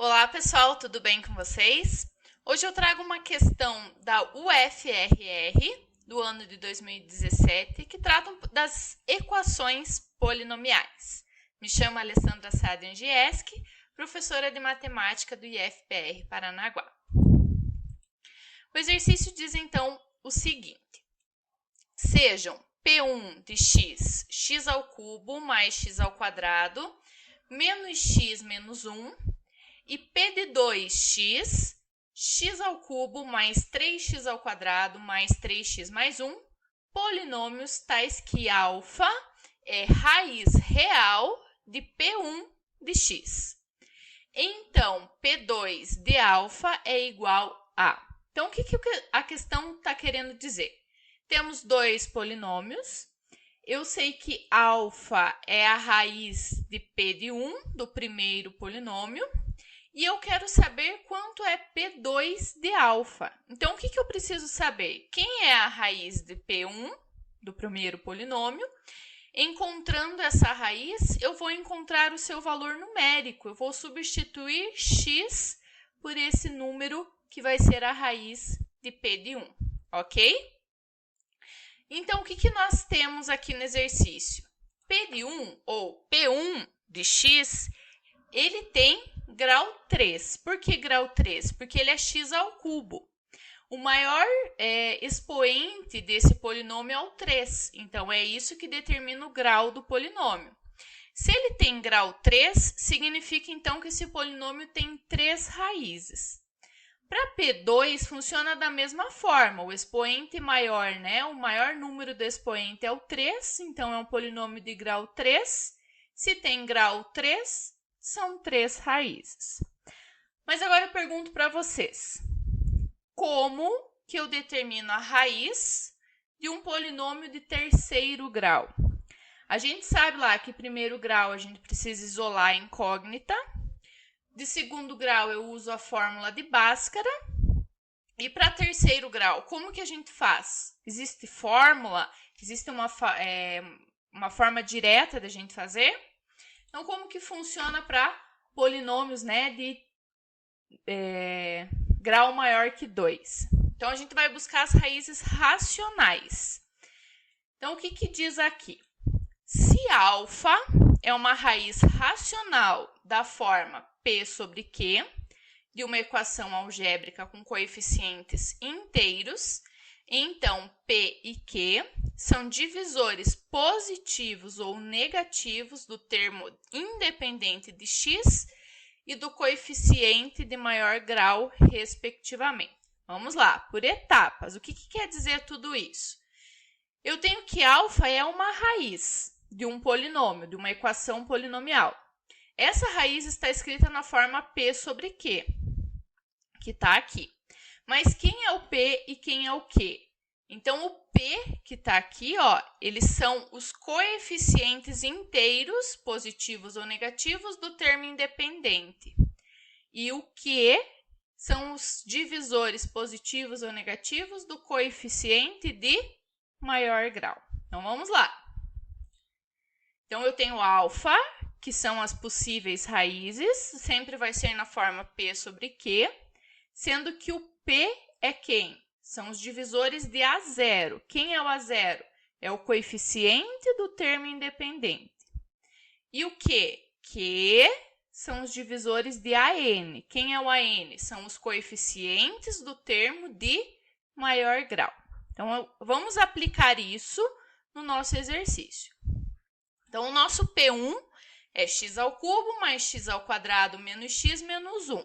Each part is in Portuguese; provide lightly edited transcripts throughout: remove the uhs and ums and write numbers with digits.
Olá pessoal, tudo bem com vocês? Hoje eu trago uma questão da UFRR do ano de 2017 que trata das equações polinomiais. Me chamo Alessandra Sade Angieski, professora de matemática do IFPR Paranaguá. O exercício diz então o seguinte: sejam P1 de x, x ao cubo mais x ao quadrado, menos x menos 1, e P de 2x, x ao cubo mais 3x ao quadrado mais 3x mais 1, polinômios tais que alfa é raiz real de P1 de x. Então, P2 de alfa é igual a... Então, o que a questão está querendo dizer? Temos dois polinômios. Eu sei que alfa é a raiz de P de 1, do primeiro polinômio. E eu quero saber quanto é P2 de alfa. Então, o que eu preciso saber? Quem é a raiz de P1, do primeiro polinômio? Encontrando essa raiz, eu vou encontrar o seu valor numérico. Eu vou substituir x por esse número que vai ser a raiz de P de 1, ok? Então, o que nós temos aqui no exercício? P de 1, ou P1 de x, ele tem grau 3. Por que grau 3? Porque ele é x ao cubo. O maior expoente desse polinômio é o 3. Então, é isso que determina o grau do polinômio. Se ele tem grau 3, significa então que esse polinômio tem 3 raízes. Para P2, funciona da mesma forma. O expoente maior, o maior número do expoente é o 3, então é um polinômio de grau 3. Se tem grau 3, são 3 raízes. Mas agora eu pergunto para vocês: como que eu determino a raiz de um polinômio de terceiro grau? A gente sabe lá que primeiro grau a gente precisa isolar a incógnita. De segundo grau eu uso a fórmula de Bhaskara. E para terceiro grau, como que a gente faz? Existe fórmula? Existe uma forma direta da gente fazer? Então, como que funciona para polinômios de grau maior que 2? Então, a gente vai buscar as raízes racionais. Então, o que diz aqui? Se alfa é uma raiz racional da forma P sobre Q, de uma equação algébrica com coeficientes inteiros, então P e Q são divisores positivos ou negativos do termo independente de x e do coeficiente de maior grau, respectivamente. Vamos lá, por etapas. O que quer dizer tudo isso? Eu tenho que alfa é uma raiz de um polinômio, de uma equação polinomial. Essa raiz está escrita na forma P sobre Q, que está aqui. Mas quem é o P e quem é o Q? Então, o P que está aqui, eles são os coeficientes inteiros, positivos ou negativos, do termo independente. E o Q são os divisores positivos ou negativos do coeficiente de maior grau. Então, vamos lá. Então, eu tenho alfa, que são as possíveis raízes, sempre vai ser na forma P sobre Q, sendo que o P é quem? São os divisores de A0. Quem é o A0? É o coeficiente do termo independente. E o Q? Q são os divisores de AN. Quem é o AN? São os coeficientes do termo de maior grau. Então, vamos aplicar isso no nosso exercício. Então, o nosso P1 é x ao cubo mais x ao quadrado menos x menos 1.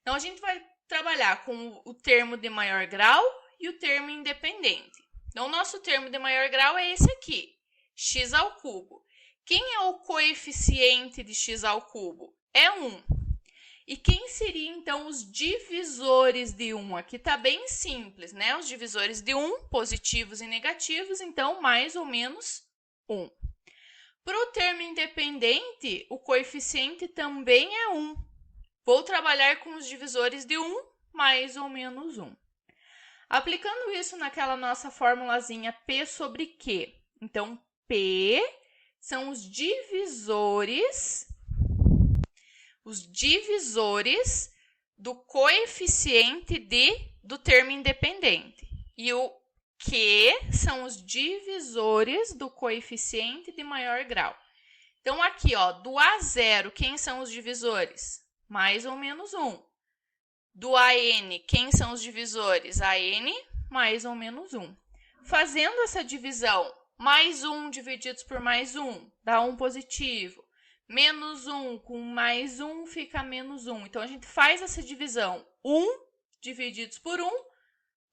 Então, a gente vai trabalhar com o termo de maior grau e o termo independente. Então, o nosso termo de maior grau é esse aqui, x ao cubo. Quem é o coeficiente de x ao cubo? É 1. E quem seria, então, os divisores de 1? Aqui está bem simples, Os divisores de 1, positivos e negativos, então, mais ou menos 1. Para o termo independente, o coeficiente também é 1. Vou trabalhar com os divisores de 1, mais ou menos 1. Aplicando isso naquela nossa formulazinha P sobre Q. Então, P são os divisores os divisores do coeficiente do termo independente. E o Q são os divisores do coeficiente de maior grau. Então, aqui, ó, do A0, quem são os divisores? Mais ou menos 1. Do AN, quem são os divisores? AN mais ou menos 1. Fazendo essa divisão, mais 1 divididos por mais 1, dá 1 positivo. Menos 1 com mais 1 fica menos 1. Então, a gente faz essa divisão. 1 divididos por 1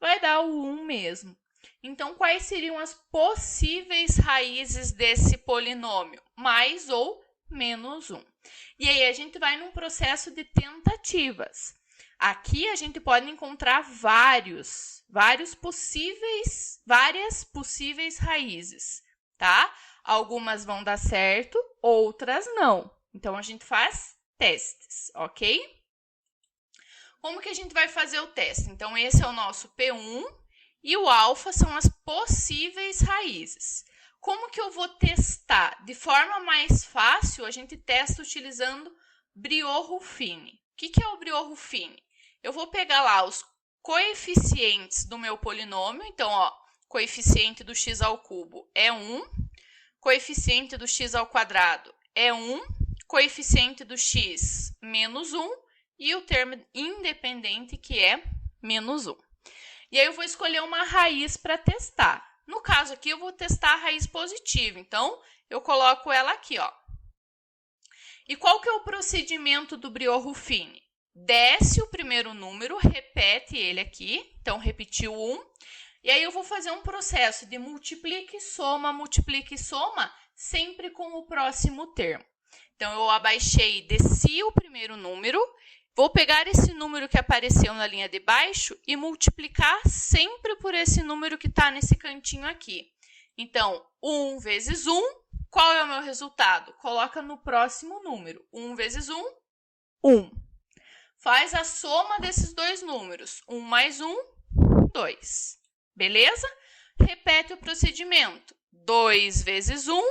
vai dar o 1 mesmo. Então, quais seriam as possíveis raízes desse polinômio? Mais ou menos 1. E aí, a gente vai num processo de tentativas. Aqui, a gente pode encontrar várias possíveis raízes, tá? Algumas vão dar certo, outras não. Então, a gente faz testes, ok? Como que a gente vai fazer o teste? Então, esse é o nosso P1 e o alfa são as possíveis raízes. Como que eu vou testar? De forma mais fácil, a gente testa utilizando Briot-Ruffini. O que é o Briot-Ruffini? Eu vou pegar lá os coeficientes do meu polinômio. Então, ó, coeficiente do x ao cubo é 1. Coeficiente do x ao quadrado é 1. Coeficiente do x, menos 1. E o termo independente, que é menos 1. E aí, eu vou escolher uma raiz para testar. No caso aqui, eu vou testar a raiz positiva. Então, eu coloco ela aqui, ó. E qual que é o procedimento do Briot-Ruffini? Desce o primeiro número, repete ele aqui. Então, repetiu 1. E aí, eu vou fazer um processo de multiplica e soma, sempre com o próximo termo. Então, eu abaixei e desci o primeiro número. Vou pegar esse número que apareceu na linha de baixo e multiplicar sempre por esse número que está nesse cantinho aqui. Então, 1 vezes 1, qual é o meu resultado? Coloca no próximo número. 1 vezes 1, 1. Faz a soma desses dois números. 1 mais 1, 2. Beleza? Repete o procedimento. 2 vezes 1,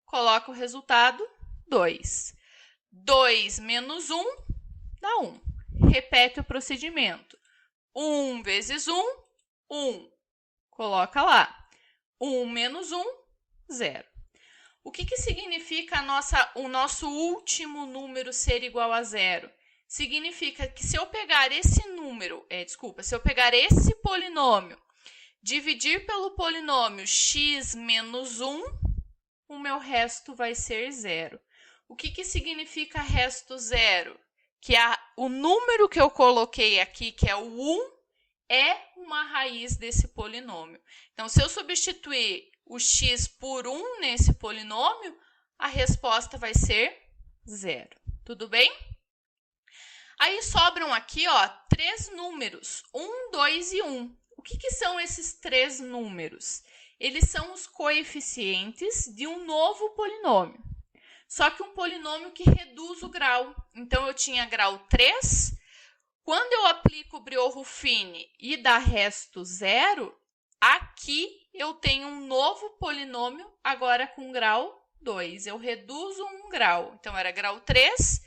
coloca o resultado 2. 2 menos 1, dá 1. Repete o procedimento. 1 vezes 1, 1. Coloca lá. 1 menos 1, 0. O que significa o nosso último número ser igual a 0? Significa que se eu pegar esse polinômio, dividir pelo polinômio x menos 1, o meu resto vai ser 0. O que significa resto 0? Que o número que eu coloquei aqui, que é o 1, é uma raiz desse polinômio. Então, se eu substituir o x por 1 nesse polinômio, a resposta vai ser 0. Tudo bem? Aí sobram aqui, ó, 3 números, 1, 2 e 1. O que são esses 3 números? Eles são os coeficientes de um novo polinômio. Só que um polinômio que reduz o grau. Então, eu tinha grau 3. Quando eu aplico o Briot-Ruffini e dá resto 0, aqui eu tenho um novo polinômio, agora com grau 2. Eu reduzo um grau. Então, era grau 3,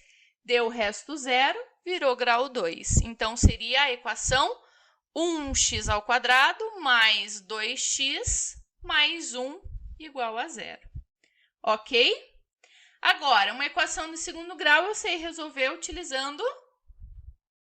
deu resto 0, virou grau 2. Então, seria a equação 1x² mais 2x mais 1 igual a 0. Ok? Agora, uma equação de segundo grau eu sei resolver utilizando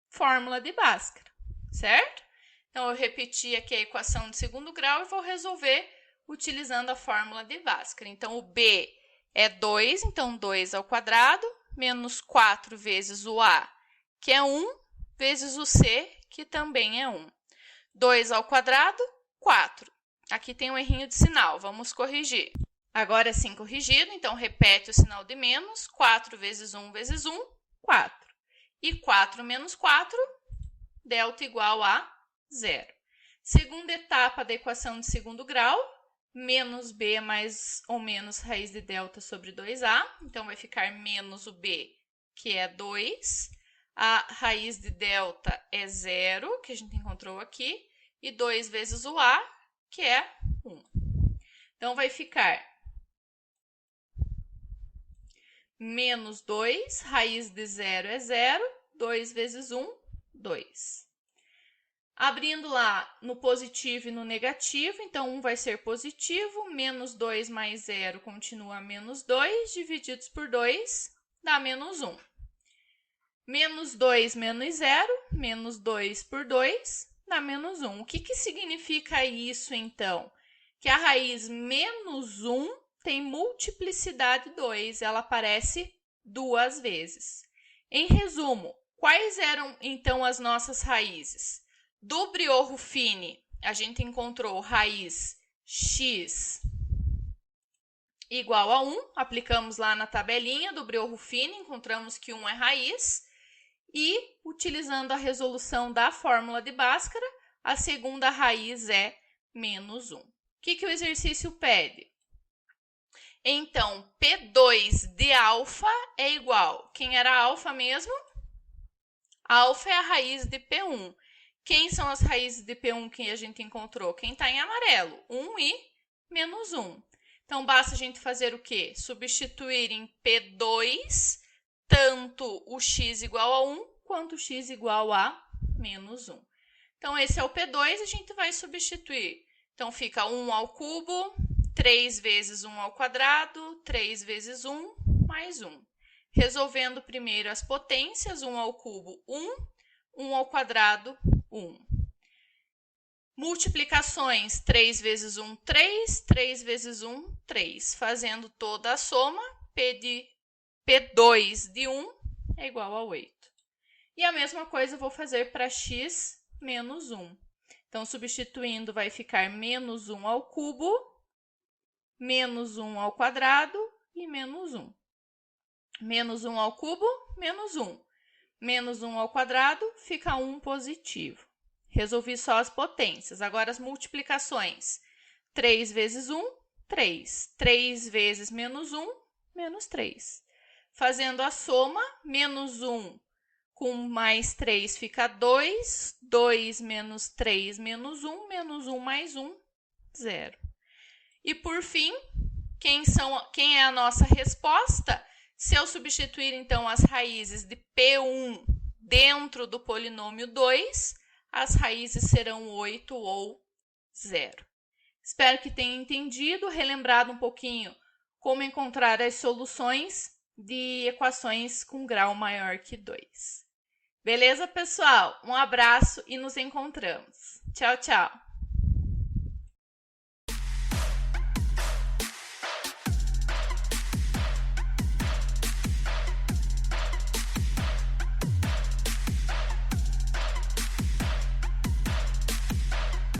fórmula de Bhaskara, certo? Então, eu repeti aqui a equação de segundo grau e vou resolver utilizando a fórmula de Bhaskara. Então, o B é 2, então 2² menos 4 vezes o A, que é 1, vezes o C, que também é 1. 2², 4. Aqui tem um errinho de sinal, vamos corrigir. Agora sim corrigido, então repete o sinal de menos. 4 vezes 1 vezes 1, 4. E 4 menos 4, delta igual a 0. Segunda etapa da equação de segundo grau, menos b mais ou menos raiz de delta sobre 2a. Então, vai ficar menos o b, que é 2. A raiz de delta é 0, que a gente encontrou aqui. E 2 vezes o a, que é 1. Então, vai ficar menos 2, raiz de 0 é 0, 2 vezes 1, 2. Abrindo lá no positivo e no negativo, então 1 vai ser positivo, menos 2 mais 0 continua menos 2, divididos por 2 dá menos 1. Menos 2 menos 0, menos 2 por 2 dá menos 1. O que significa isso, então? Que a raiz menos 1 tem multiplicidade 2, ela aparece 2 vezes. Em resumo, quais eram, então, as nossas raízes? Do Briot-Ruffini, a gente encontrou raiz x igual a 1, aplicamos lá na tabelinha do Briot-Ruffini, encontramos que 1 é raiz, e, utilizando a resolução da fórmula de Bhaskara, a segunda raiz é menos 1. O que o exercício pede? Então, P2 de alfa é igual. Quem era alfa mesmo? Alfa é a raiz de P1. Quem são as raízes de P1 que a gente encontrou? Quem está em amarelo? 1 e menos 1. Então, basta a gente fazer o quê? Substituir em P2 tanto o x igual a 1 quanto o x igual a menos 1. Então, esse é o P2, a gente vai substituir. Então, fica 1 ao cubo, 3 vezes 1 ao quadrado, 3 vezes 1, mais 1. Resolvendo primeiro as potências, 1 ao cubo, 1, 1 ao quadrado, 1. Multiplicações, 3 vezes 1, 3, 3 vezes 1, 3. Fazendo toda a soma, P2 de 1 é igual a 8. E a mesma coisa eu vou fazer para x menos 1. Então, substituindo, vai ficar menos 1 ao cubo, menos 1 ao quadrado e menos 1. Menos 1 ao cubo, menos 1. Menos 1 ao quadrado, fica 1 positivo. Resolvi só as potências. Agora, as multiplicações. 3 vezes 1, 3. 3 vezes menos 1, menos 3. Fazendo a soma, menos 1 com mais 3 fica 2. 2 menos 3 menos 1. Menos 1 mais 1, 0. E, por fim, quem é a nossa resposta? Se eu substituir, então, as raízes de P1 dentro do polinômio 2, as raízes serão 8 ou 0. Espero que tenha entendido, relembrado um pouquinho como encontrar as soluções de equações com grau maior que 2. Beleza, pessoal? Um abraço e nos encontramos. Tchau, tchau!